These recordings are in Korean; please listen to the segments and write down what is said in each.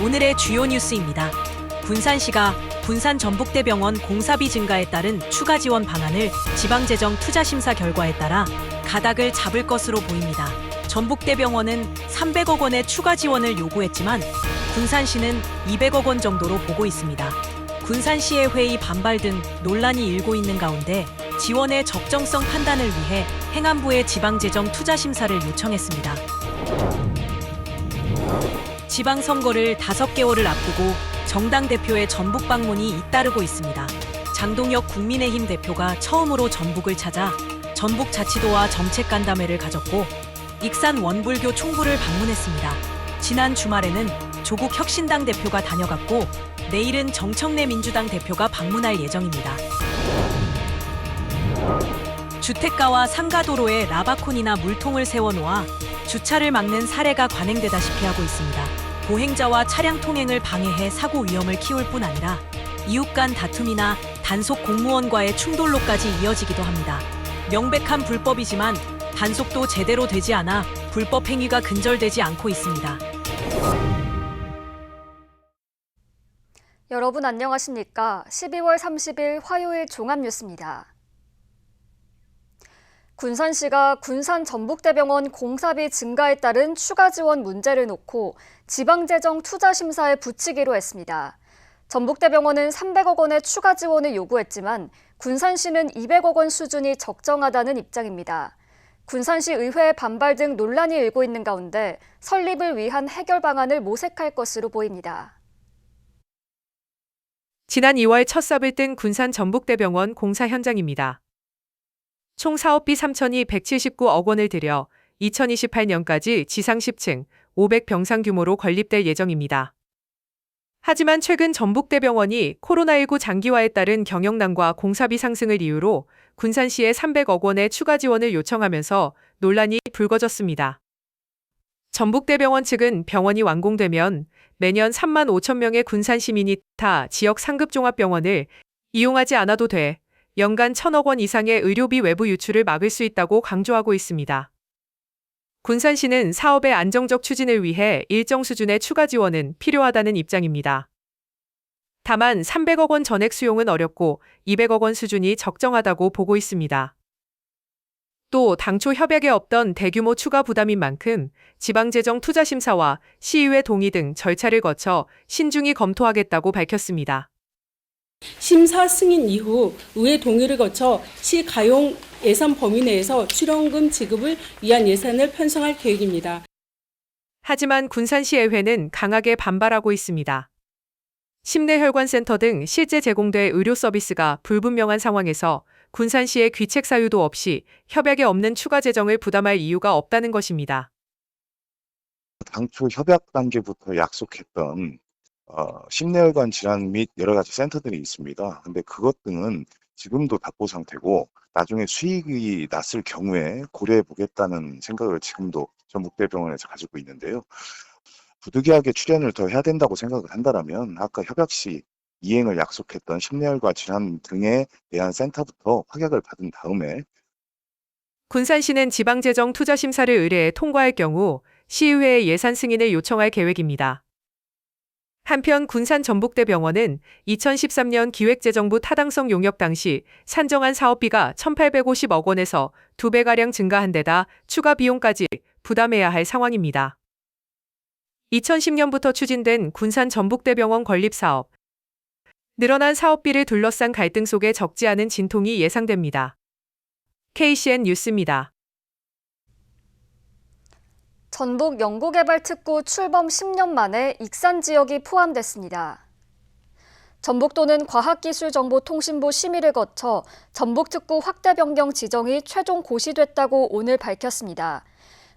오늘의 주요 뉴스입니다. 군산시가 군산전북대병원 공사비 증가에 따른 추가 지원 방안을 지방재정투자심사 결과에 따라 가닥을 잡을 것으로 보입니다. 전북대병원은 300억 원의 추가 지원을 요구했지만 군산시는 200억 원 정도로 보고 있습니다. 군산시의 회의 반발 등 논란이 일고 있는 가운데 지원의 적정성 판단을 위해 행안부에 지방재정투자심사를 요청했습니다. 지방선거를 5개월을 앞두고 정당 대표의 전북 방문이 잇따르고 있습니다. 장동혁 국민의힘 대표가 처음으로 전북을 찾아 전북자치도와 정책간담회를 가졌고 익산 원불교 총부를 방문했습니다. 지난 주말에는 조국 혁신당 대표가 다녀갔고 내일은 정청래 민주당 대표가 방문할 예정입니다. 주택가와 상가도로에 라바콘이나 물통을 세워놓아 주차를 막는 사례가 관행되다시피 하고 있습니다. 보행자와 차량 통행을 방해해 사고 위험을 키울 뿐 아니라 이웃 간 다툼이나 단속 공무원과의 충돌로까지 이어지기도 합니다. 명백한 불법이지만 단속도 제대로 되지 않아 불법 행위가 근절되지 않고 있습니다. 여러분 안녕하십니까? 12월 30일 화요일 종합뉴스입니다. 군산시가 군산전북대병원 공사비 증가에 따른 추가 지원 문제를 놓고 지방재정투자심사에 붙이기로 했습니다. 전북대병원은 300억 원의 추가 지원을 요구했지만 군산시는 200억 원 수준이 적정하다는 입장입니다. 군산시 의회 반발 등 논란이 일고 있는 가운데 설립을 위한 해결 방안을 모색할 것으로 보입니다. 지난 2월 첫 삽을 뜬 군산전북대병원 공사 현장입니다. 총 사업비 3,279억 원을 들여 2028년까지 지상 10층 500병상 규모로 건립될 예정입니다. 하지만 최근 전북대병원이 코로나19 장기화에 따른 경영난과 공사비 상승을 이유로 군산시에 300억 원의 추가 지원을 요청하면서 논란이 불거졌습니다. 전북대병원 측은 병원이 완공되면 매년 3만 5천 명의 군산 시민이 타 지역 상급종합병원을 이용하지 않아도 돼 연간 1,000억 원 이상의 의료비 외부 유출을 막을 수 있다고 강조하고 있습니다. 군산시는 사업의 안정적 추진을 위해 일정 수준의 추가 지원은 필요하다는 입장입니다. 다만 300억 원 전액 수용은 어렵고 200억 원 수준이 적정하다고 보고 있습니다. 또 당초 협약에 없던 대규모 추가 부담인 만큼 지방재정투자심사와 시의회 동의 등 절차를 거쳐 신중히 검토하겠다고 밝혔습니다. 심사 승인 이후 의회 동의를 거쳐 시 가용 예산 범위 내에서 출연금 지급을 위한 예산을 편성할 계획입니다. 하지만 군산시의회는 강하게 반발하고 있습니다. 심내혈관센터 등 실제 제공될 의료 서비스가 불분명한 상황에서 군산시의 귀책 사유도 없이 협약에 없는 추가 재정을 부담할 이유가 없다는 것입니다. 당초 협약 단계부터 약속했던 심내혈관 질환 및 여러 가지 센터들이 있습니다. 근데 그것 등은 지금도 답보 상태고 나중에 수익이 났을 경우에 고려해 보겠다는 생각을 지금도 전북대병원에서 가지고 있는데요. 부득이하게 출연을 더 해야 된다고 생각을 한다면 아까 협약 시 이행을 약속했던 심내혈관 질환 등에 대한 센터부터 확약을 받은 다음에 군산시는 지방재정투자심사를 의뢰해 통과할 경우 시의회의 예산 승인을 요청할 계획입니다. 한편 군산전북대병원은 2013년 기획재정부 타당성 용역 당시 산정한 사업비가 1,850억 원에서 2배가량 증가한 데다 추가 비용까지 부담해야 할 상황입니다. 2010년부터 추진된 군산전북대병원 건립사업. 늘어난 사업비를 둘러싼 갈등 속에 적지 않은 진통이 예상됩니다. KCN 뉴스입니다. 전북 연구개발특구 출범 10년 만에 익산 지역이 포함됐습니다. 전북도는 과학기술정보통신부 심의를 거쳐 전북특구 확대 변경 지정이 최종 고시됐다고 오늘 밝혔습니다.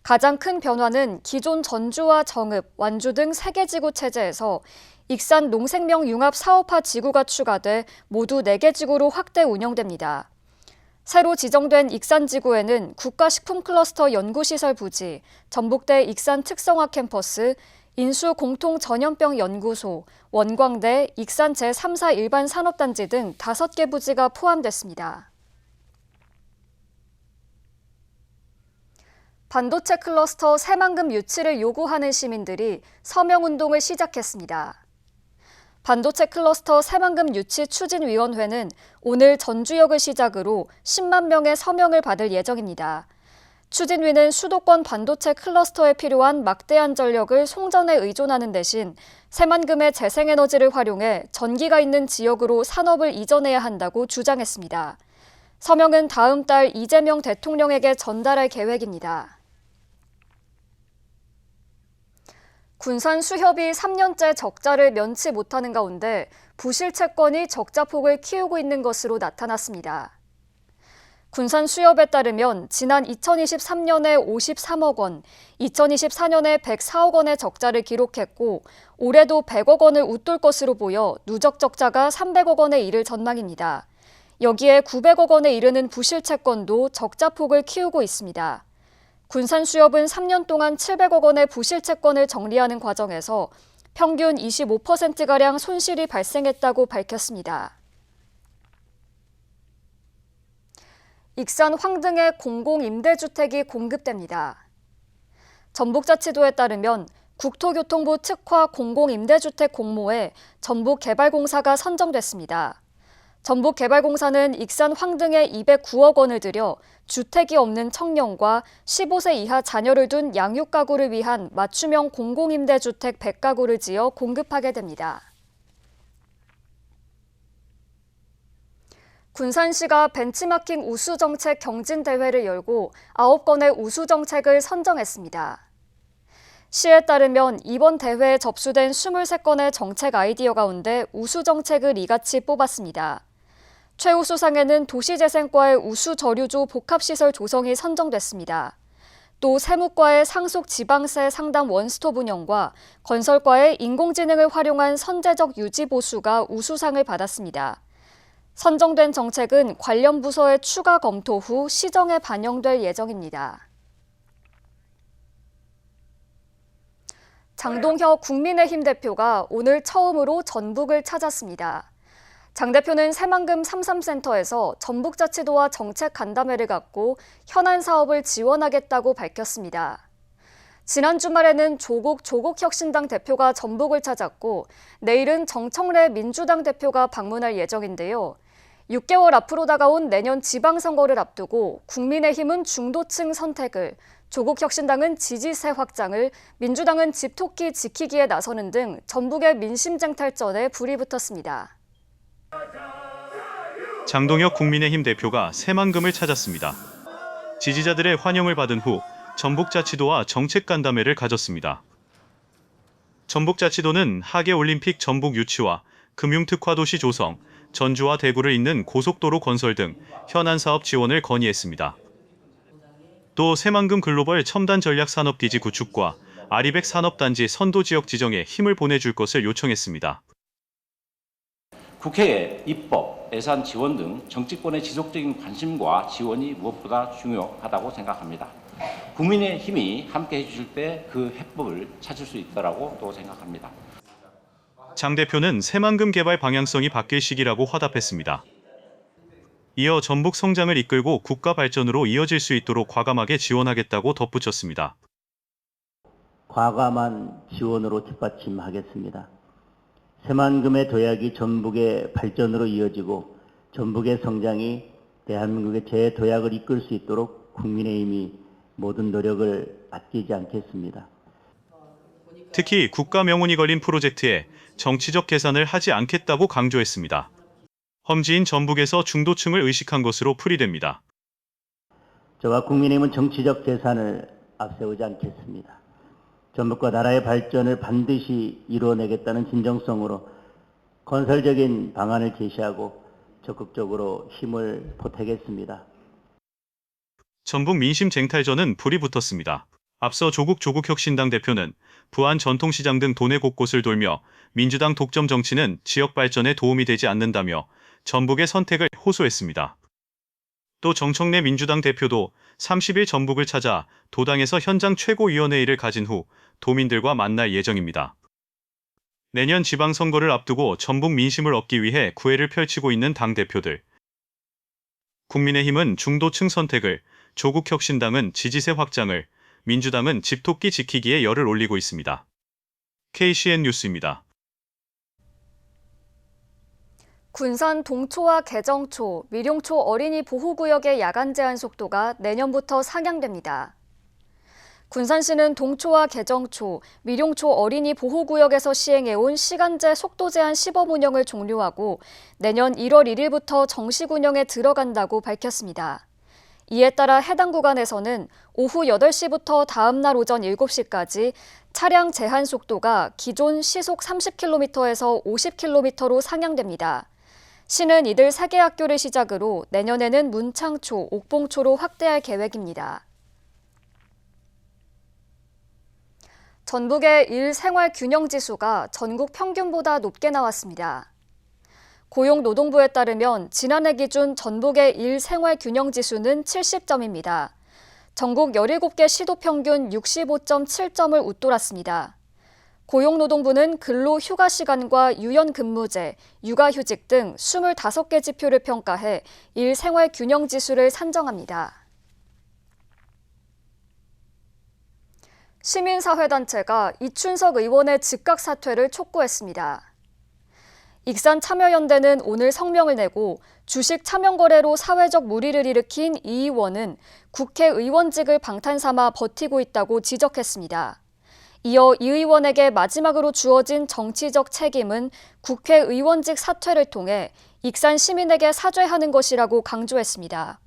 가장 큰 변화는 기존 전주와 정읍, 완주 등 3개 지구 체제에서 익산 농생명 융합 사업화 지구가 추가돼 모두 4개 지구로 확대 운영됩니다. 새로 지정된 익산지구에는 국가식품클러스터 연구시설 부지, 전북대 익산 특성화 캠퍼스, 인수 공통전염병 연구소, 원광대, 익산 제3사 일반 산업단지 등 5개 부지가 포함됐습니다. 반도체 클러스터 새만금 유치를 요구하는 시민들이 서명운동을 시작했습니다. 반도체 클러스터 새만금 유치 추진위원회는 오늘 전주역을 시작으로 10만 명의 서명을 받을 예정입니다. 추진위는 수도권 반도체 클러스터에 필요한 막대한 전력을 송전에 의존하는 대신 새만금의 재생에너지를 활용해 전기가 있는 지역으로 산업을 이전해야 한다고 주장했습니다. 서명은 다음 달 이재명 대통령에게 전달할 계획입니다. 군산 수협이 3년째 적자를 면치 못하는 가운데 부실 채권이 적자폭을 키우고 있는 것으로 나타났습니다. 군산 수협에 따르면 지난 2023년에 53억 원, 2024년에 104억 원의 적자를 기록했고 올해도 100억 원을 웃돌 것으로 보여 누적 적자가 300억 원에 이를 전망입니다. 여기에 900억 원에 이르는 부실 채권도 적자폭을 키우고 있습니다. 군산 수협은 3년 동안 700억 원의 부실 채권을 정리하는 과정에서 평균 25%가량 손실이 발생했다고 밝혔습니다. 익산 황등에 공공임대주택이 공급됩니다. 전북자치도에 따르면 국토교통부 특화 공공임대주택 공모에 전북개발공사가 선정됐습니다. 전북개발공사는 익산 황등에 209억 원을 들여 주택이 없는 청년과 15세 이하 자녀를 둔 양육가구를 위한 맞춤형 공공임대주택 100가구를 지어 공급하게 됩니다. 군산시가 벤치마킹 우수정책 경진대회를 열고 9건의 우수정책을 선정했습니다. 시에 따르면 이번 대회에 접수된 23건의 정책 아이디어 가운데 우수정책을 이같이 뽑았습니다. 최우수상에는 도시재생과의 우수저류조 복합시설 조성이 선정됐습니다. 또 세무과의 상속지방세 상담 원스톱 운영과 건설과의 인공지능을 활용한 선제적 유지보수가 우수상을 받았습니다. 선정된 정책은 관련 부서의 추가 검토 후 시정에 반영될 예정입니다. 장동혁 국민의힘 대표가 오늘 처음으로 전북을 찾았습니다. 장 대표는 새만금 33센터에서 전북자치도와 정책 간담회를 갖고 현안 사업을 지원하겠다고 밝혔습니다. 지난 주말에는 조국혁신당 대표가 전북을 찾았고 내일은 정청래 민주당 대표가 방문할 예정인데요. 6개월 앞으로 다가온 내년 지방선거를 앞두고 국민의힘은 중도층 선택을, 조국혁신당은 지지세 확장을, 민주당은 집토끼 지키기에 나서는 등 전북의 민심쟁탈전에 불이 붙었습니다. 장동혁 국민의힘 대표가 새만금을 찾았습니다. 지지자들의 환영을 받은 후 전북자치도와 정책간담회를 가졌습니다. 전북자치도는 하계올림픽 전북 유치와 금융특화도시 조성, 전주와 대구를 잇는 고속도로 건설 등 현안 사업 지원을 건의했습니다. 또 새만금 글로벌 첨단 전략 산업기지 구축과 아리백 산업단지 선도지역 지정에 힘을 보내줄 것을 요청했습니다. 국회의 입법, 예산 지원 등 정치권의 지속적인 관심과 지원이 무엇보다 중요하다고 생각합니다. 국민의힘이 함께 해주실 때 그 해법을 찾을 수 있다고 또 생각합니다. 장 대표는 새만금 개발 방향성이 바뀔 시기라고 화답했습니다. 이어 전북 성장을 이끌고 국가 발전으로 이어질 수 있도록 과감하게 지원하겠다고 덧붙였습니다. 과감한 지원으로 뒷받침하겠습니다. 새만금의 도약이 전북의 발전으로 이어지고 전북의 성장이 대한민국의 재도약을 이끌 수 있도록 국민의힘이 모든 노력을 아끼지 않겠습니다. 특히 국가 명운이 걸린 프로젝트에 정치적 계산을 하지 않겠다고 강조했습니다. 험지인 전북에서 중도층을 의식한 것으로 풀이됩니다. 저와 국민의힘은 정치적 계산을 앞세우지 않겠습니다. 전북과 나라의 발전을 반드시 이루어내겠다는 진정성으로 건설적인 방안을 제시하고 적극적으로 힘을 보태겠습니다. 전북 민심 쟁탈전은 불이 붙었습니다. 앞서 조국혁신당 대표는 부안 전통시장 등 도내 곳곳을 돌며 민주당 독점 정치는 지역 발전에 도움이 되지 않는다며 전북의 선택을 호소했습니다. 또 정청래 민주당 대표도 30일 전북을 찾아 도당에서 현장 최고위원회의를 가진 후 도민들과 만날 예정입니다. 내년 지방선거를 앞두고 전북 민심을 얻기 위해 구애를 펼치고 있는 당대표들. 국민의힘은 중도층 선택을, 조국혁신당은 지지세 확장을, 민주당은 집토끼 지키기에 열을 올리고 있습니다. KCN 뉴스입니다. 군산 동초와 개정초, 밀용초 어린이 보호구역의 야간 제한 속도가 내년부터 상향됩니다. 군산시는 동초와 개정초, 밀용초 어린이 보호구역에서 시행해온 시간제 속도 제한 시범 운영을 종료하고 내년 1월 1일부터 정식 운영에 들어간다고 밝혔습니다. 이에 따라 해당 구간에서는 오후 8시부터 다음 날 오전 7시까지 차량 제한 속도가 기존 시속 30km에서 50km로 상향됩니다. 시는 이들 3개 학교를 시작으로 내년에는 문창초, 옥봉초로 확대할 계획입니다. 전북의 일생활균형지수가 전국 평균보다 높게 나왔습니다. 고용노동부에 따르면 지난해 기준 전북의 일생활균형지수는 70점입니다. 전국 17개 시도 평균 65.7점을 웃돌았습니다. 고용노동부는 근로휴가시간과 유연근무제, 육아휴직 등 25개 지표를 평가해 일생활균형지수를 산정합니다. 시민사회단체가 이춘석 의원의 즉각 사퇴를 촉구했습니다. 익산참여연대는 오늘 성명을 내고 주식 차명거래로 사회적 물의를 일으킨 이 의원은 국회의원직을 방탄삼아 버티고 있다고 지적했습니다. 이어 이 의원에게 마지막으로 주어진 정치적 책임은 국회의원직 사퇴를 통해 익산 시민에게 사죄하는 것이라고 강조했습니다.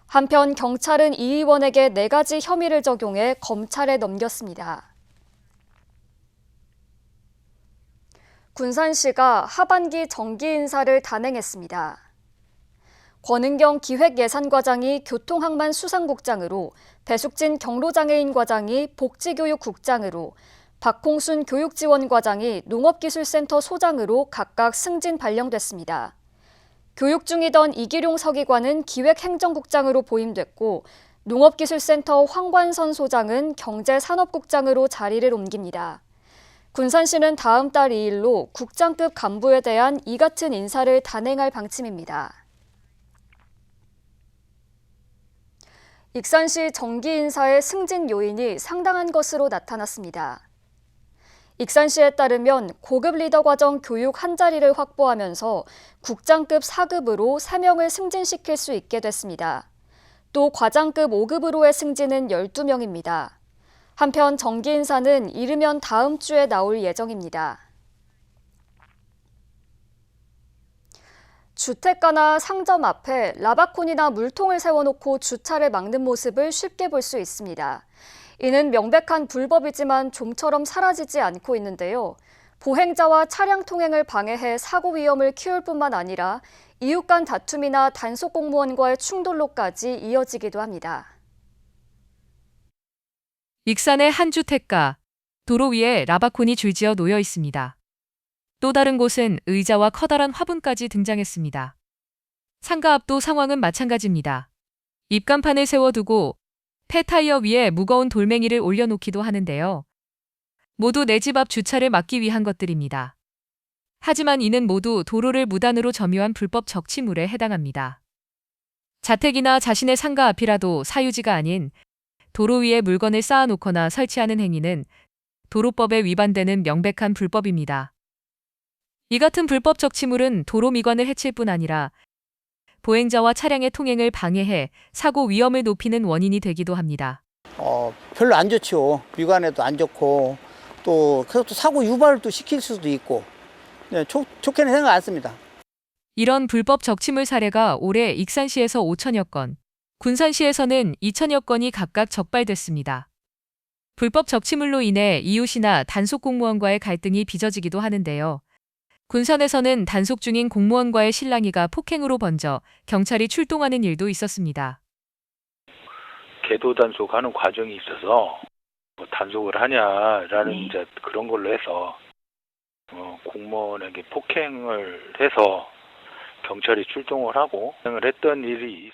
한편 경찰은 이 의원에게 4가지 혐의를 적용해 검찰에 넘겼습니다. 군산시가 하반기 정기 인사를 단행했습니다. 권은경 기획예산과장이 교통항만 수상국장으로, 배숙진 경로장애인과장이 복지교육국장으로, 박홍순 교육지원과장이 농업기술센터 소장으로 각각 승진 발령됐습니다. 교육 중이던 이기룡 서기관은 기획행정국장으로 보임됐고 농업기술센터 황관선 소장은 경제산업국장으로 자리를 옮깁니다. 군산시는 다음 달 2일로 국장급 간부에 대한 이 같은 인사를 단행할 방침입니다. 익산시 정기 인사의 승진 요인이 상당한 것으로 나타났습니다. 익산시에 따르면 고급 리더 과정 교육 한 자리를 확보하면서 국장급 4급으로 3명을 승진시킬 수 있게 됐습니다. 또 과장급 5급으로의 승진은 12명입니다. 한편 정기 인사는 이르면 다음 주에 나올 예정입니다. 주택가나 상점 앞에 라바콘이나 물통을 세워놓고 주차를 막는 모습을 쉽게 볼 수 있습니다. 이는 명백한 불법이지만 좀처럼 사라지지 않고 있는데요. 보행자와 차량 통행을 방해해 사고 위험을 키울 뿐만 아니라 이웃 간 다툼이나 단속 공무원과의 충돌로까지 이어지기도 합니다. 익산의 한 주택가, 도로 위에 라바콘이 줄지어 놓여 있습니다. 또 다른 곳은 의자와 커다란 화분까지 등장했습니다. 상가 앞도 상황은 마찬가지입니다. 입간판을 세워두고 폐타이어 위에 무거운 돌멩이를 올려놓기도 하는데요. 모두 내 집 앞 주차를 막기 위한 것들입니다. 하지만 이는 모두 도로를 무단으로 점유한 불법 적치물에 해당합니다. 자택이나 자신의 상가 앞이라도 사유지가 아닌 도로 위에 물건을 쌓아놓거나 설치하는 행위는 도로법에 위반되는 명백한 불법입니다. 이 같은 불법 적치물은 도로 미관을 해칠 뿐 아니라 보행자와 차량의 통행을 방해해 사고 위험을 높이는 원인이 되기도 합니다. 별로 안 좋죠. 미관에도 안 좋고 또 그것도 사고 유발을 또 시킬 수도 있고 좋게는 생각 안 씁니다. 이런 불법 적치물 사례가 올해 익산시에서 5천여 건, 군산시에서는 2천여 건이 각각 적발됐습니다. 불법 적치물로 인해 이웃이나 단속 공무원과의 갈등이 빚어지기도 하는데요. 군산에서는 단속 중인 공무원과의 실랑이가 폭행으로 번져 경찰이 출동하는 일도 있었습니다. 계도 단속하는 과정이 있어서 뭐 단속을 하냐라는 이제 그런 걸로 해서 공무원에게 폭행을 해서 경찰이 출동을 하고 폭행을 했던 일이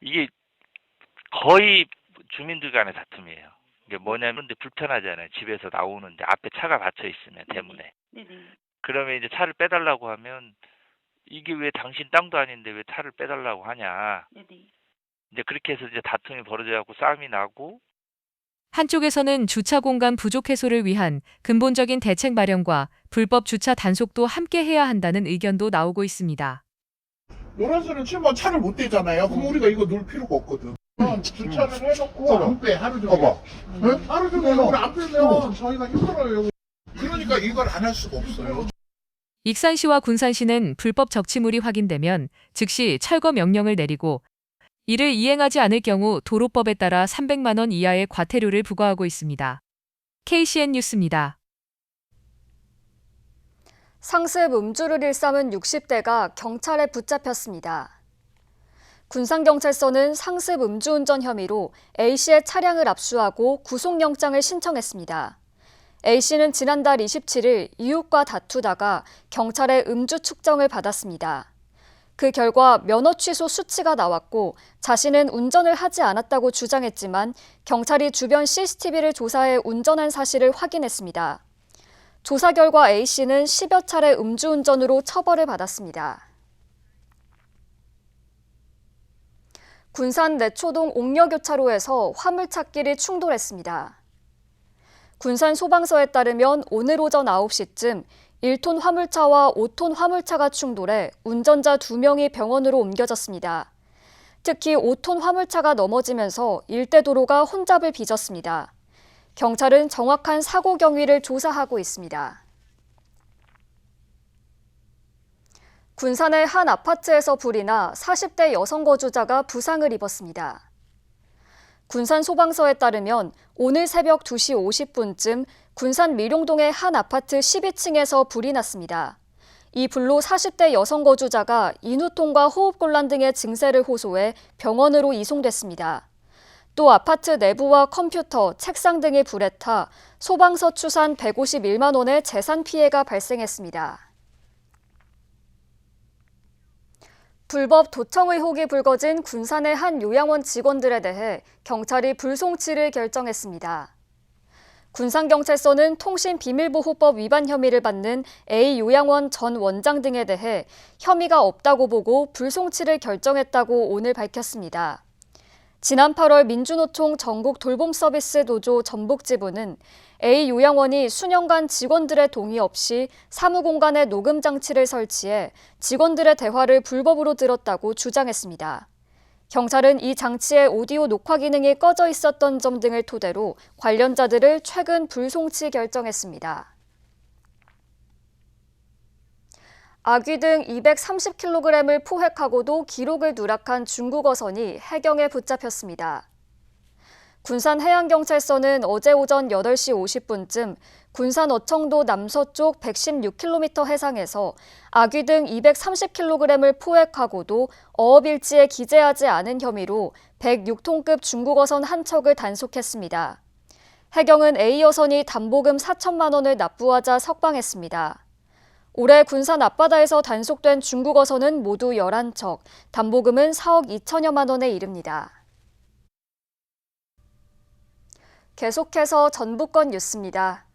이게 거의 주민들 간의 다툼이에요. 이게 뭐냐면 근데 불편하잖아요. 집에서 나오는데 앞에 차가 받쳐 있으면 대문에. 그러면 이제 차를 빼달라고 하면 이게 왜 당신 땅도 아닌데 왜 차를 빼달라고 하냐. 이제 그렇게 해서 이제 다툼이 벌어져갖고 싸움이 나고 한쪽에서는 주차 공간 부족 해소를 위한 근본적인 대책 마련과 불법 주차 단속도 함께 해야 한다는 의견도 나오고 있습니다. 노란선은 치면 차를 못 대잖아요. 그럼 우리가 이거 놓을 필요가 없거든. 주차를 해놓고 안 빼, 하루 종일. 응? 하루 종일 이걸 안 빼면 저희가 힘들어요. 그러니까 이걸 안 할 수가 없어요. 익산시와 군산시는 불법 적치물이 확인되면 즉시 철거 명령을 내리고 이를 이행하지 않을 경우 도로법에 따라 300만 원 이하의 과태료를 부과하고 있습니다. KCN 뉴스입니다. 상습 음주를 일삼은 60대가 경찰에 붙잡혔습니다. 군산경찰서는 상습 음주운전 혐의로 A씨의 차량을 압수하고 구속영장을 신청했습니다. A씨는 지난달 27일 이웃과 다투다가 경찰의 음주 측정을 받았습니다. 그 결과 면허 취소 수치가 나왔고 자신은 운전을 하지 않았다고 주장했지만 경찰이 주변 CCTV를 조사해 운전한 사실을 확인했습니다. 조사 결과 A씨는 10여 차례 음주운전으로 처벌을 받았습니다. 군산 내초동 옥녀교차로에서 화물차끼리 충돌했습니다. 군산 소방서에 따르면 오늘 오전 9시쯤 1톤 화물차와 5톤 화물차가 충돌해 운전자 2명이 병원으로 옮겨졌습니다. 특히 5톤 화물차가 넘어지면서 일대 도로가 혼잡을 빚었습니다. 경찰은 정확한 사고 경위를 조사하고 있습니다. 군산의 한 아파트에서 불이 나 40대 여성 거주자가 부상을 입었습니다. 군산 소방서에 따르면 오늘 새벽 2시 50분쯤 군산 밀용동의 한 아파트 12층에서 불이 났습니다. 이 불로 40대 여성 거주자가 인후통과 호흡곤란 등의 증세를 호소해 병원으로 이송됐습니다. 또 아파트 내부와 컴퓨터, 책상 등이 불에 타 소방서 추산 151만 원의 재산 피해가 발생했습니다. 불법 도청 의혹이 불거진 군산의 한 요양원 직원들에 대해 경찰이 불송치를 결정했습니다. 군산경찰서는 통신비밀보호법 위반 혐의를 받는 A 요양원 전 원장 등에 대해 혐의가 없다고 보고 불송치를 결정했다고 오늘 밝혔습니다. 지난 8월 민주노총 전국 돌봄서비스 노조 전북지부는 A 요양원이 수년간 직원들의 동의 없이 사무공간에 녹음 장치를 설치해 직원들의 대화를 불법으로 들었다고 주장했습니다. 경찰은 이 장치의 오디오 녹화 기능이 꺼져 있었던 점 등을 토대로 관련자들을 최근 불송치 결정했습니다. 아귀 등 230kg을 포획하고도 기록을 누락한 중국 어선이 해경에 붙잡혔습니다. 군산해양경찰서는 어제 오전 8시 50분쯤 군산 어청도 남서쪽 116km 해상에서 아귀 등 230kg을 포획하고도 어업일지에 기재하지 않은 혐의로 106톤급 중국어선 한 척을 단속했습니다. 해경은 A어선이 담보금 4천만 원을 납부하자 석방했습니다. 올해 군산 앞바다에서 단속된 중국어선은 모두 11척, 담보금은 4억 2천여만 원에 이릅니다. 계속해서 전북권 뉴스입니다.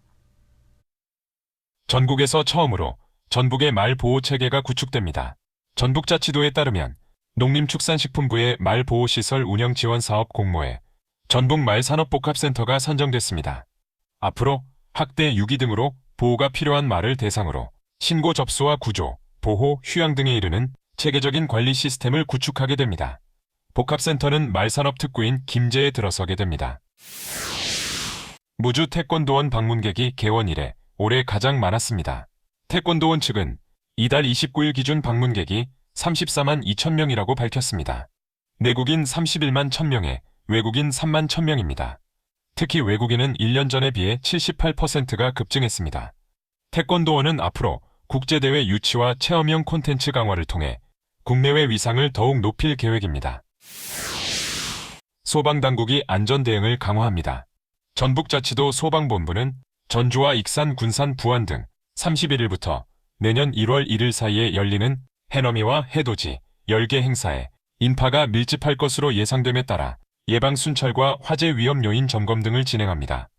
전국에서 처음으로 전북의 말 보호 체계가 구축됩니다. 전북자치도에 따르면 농림축산식품부의 말 보호 시설 운영 지원 사업 공모에 전북 말산업복합센터가 선정됐습니다. 앞으로 학대, 유기 등으로 보호가 필요한 말을 대상으로 신고 접수와 구조, 보호, 휴양 등에 이르는 체계적인 관리 시스템을 구축하게 됩니다. 복합센터는 말산업 특구인 김제에 들어서게 됩니다. 무주 태권도원 방문객이 개원 이래 올해 가장 많았습니다. 태권도원 측은 이달 29일 기준 방문객이 34만 2천 명이라고 밝혔습니다. 내국인 31만 1,000명에 외국인 3만 1,000명입니다. 특히 외국인은 1년 전에 비해 78%가 급증했습니다. 태권도원은 앞으로 국제대회 유치와 체험형 콘텐츠 강화를 통해 국내외 위상을 더욱 높일 계획입니다. 소방당국이 안전대응을 강화합니다. 전북자치도 소방본부는 전주와 익산, 군산, 부안 등 31일부터 내년 1월 1일 사이에 열리는 해넘이와 해돋이 10개 행사에 인파가 밀집할 것으로 예상됨에 따라 예방 순찰과 화재 위험 요인 점검 등을 진행합니다.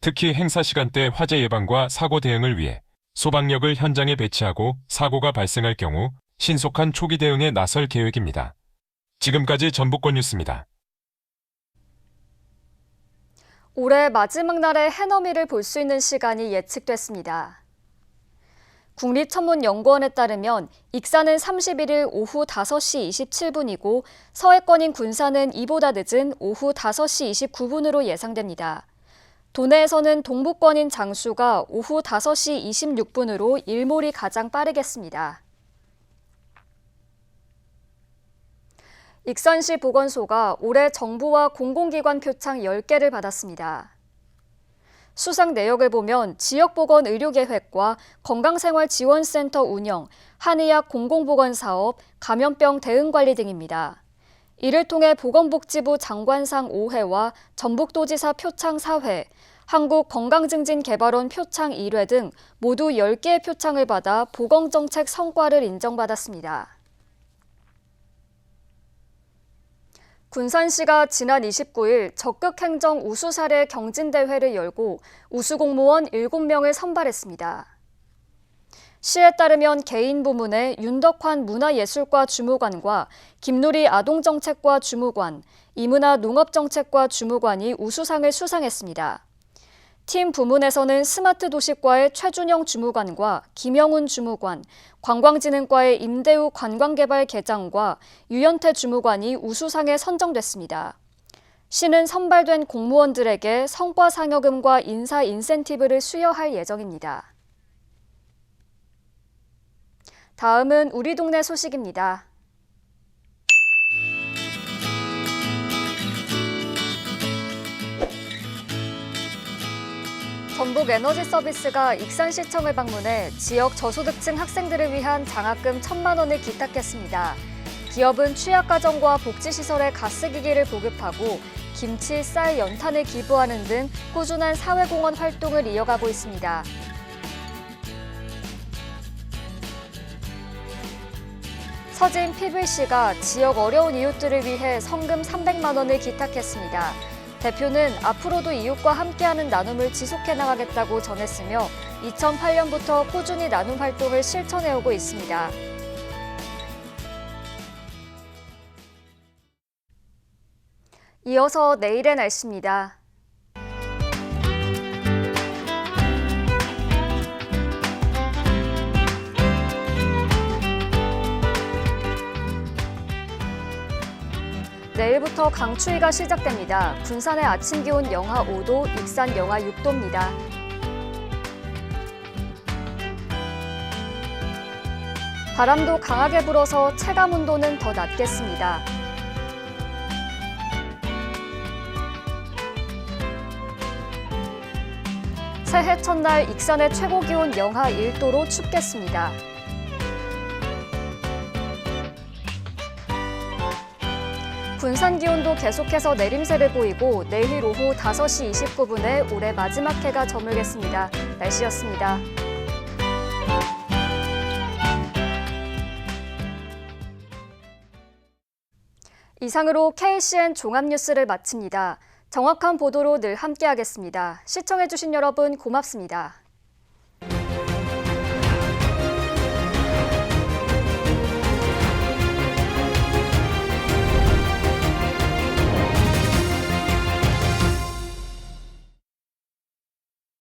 특히 행사 시간대 화재 예방과 사고 대응을 위해 소방력을 현장에 배치하고 사고가 발생할 경우 신속한 초기 대응에 나설 계획입니다. 지금까지 전북권 뉴스입니다. 올해 마지막 날의 해넘이를 볼 수 있는 시간이 예측됐습니다. 국립천문연구원에 따르면 익산은 31일 오후 5시 27분이고 서해권인 군산은 이보다 늦은 오후 5시 29분으로 예상됩니다. 도내에서는 동부권인 장수가 오후 5시 26분으로 일몰이 가장 빠르겠습니다. 익산시 보건소가 올해 정부와 공공기관 표창 10개를 받았습니다. 수상 내역을 보면 지역보건의료계획과 건강생활지원센터 운영, 한의학 공공보건사업, 감염병 대응관리 등입니다. 이를 통해 보건복지부 장관상 5회와 전북도지사 표창 4회, 한국건강증진개발원 표창 1회 등 모두 10개의 표창을 받아 보건정책 성과를 인정받았습니다. 군산시가 지난 29일 적극행정 우수사례 경진대회를 열고 우수공무원 7명을 선발했습니다. 시에 따르면 개인 부문의 윤덕환 문화예술과 주무관과 김누리 아동정책과 주무관, 이문화 농업정책과 주무관이 우수상을 수상했습니다. 팀 부문에서는 스마트도시과의 최준영 주무관과 김영훈 주무관, 관광진흥과의 임대우 관광개발계장과 유연태 주무관이 우수상에 선정됐습니다. 시는 선발된 공무원들에게 성과상여금과 인사 인센티브를 수여할 예정입니다. 다음은 우리 동네 소식입니다. 전북에너지서비스가 익산시청을 방문해 지역 저소득층 학생들을 위한 장학금 1,000만 원을 기탁했습니다. 기업은 취약가정과 복지시설에 가스기기를 보급하고 김치, 쌀, 연탄을 기부하는 등 꾸준한 사회공헌 활동을 이어가고 있습니다. 서진 PVC가 지역 어려운 이웃들을 위해 성금 300만 원을 기탁했습니다. 대표는 앞으로도 이웃과 함께하는 나눔을 지속해 나가겠다고 전했으며 2008년부터 꾸준히 나눔 활동을 실천해오고 있습니다. 이어서 내일의 날씨입니다. 내일부터 강추위가 시작됩니다. 군산의 아침 기온 영하 5도, 익산 영하 6도입니다. 바람도 강하게 불어서 체감 온도는 더 낮겠습니다. 새해 첫날 익산의 최고 기온 영하 1도로 춥겠습니다. 군산 기온도 계속해서 내림세를 보이고 내일 오후 5시 29분에 올해 마지막 해가 저물겠습니다. 날씨였습니다. 이상으로 KCN 종합뉴스를 마칩니다. 정확한 보도로 늘 함께하겠습니다. 시청해주신 여러분 고맙습니다.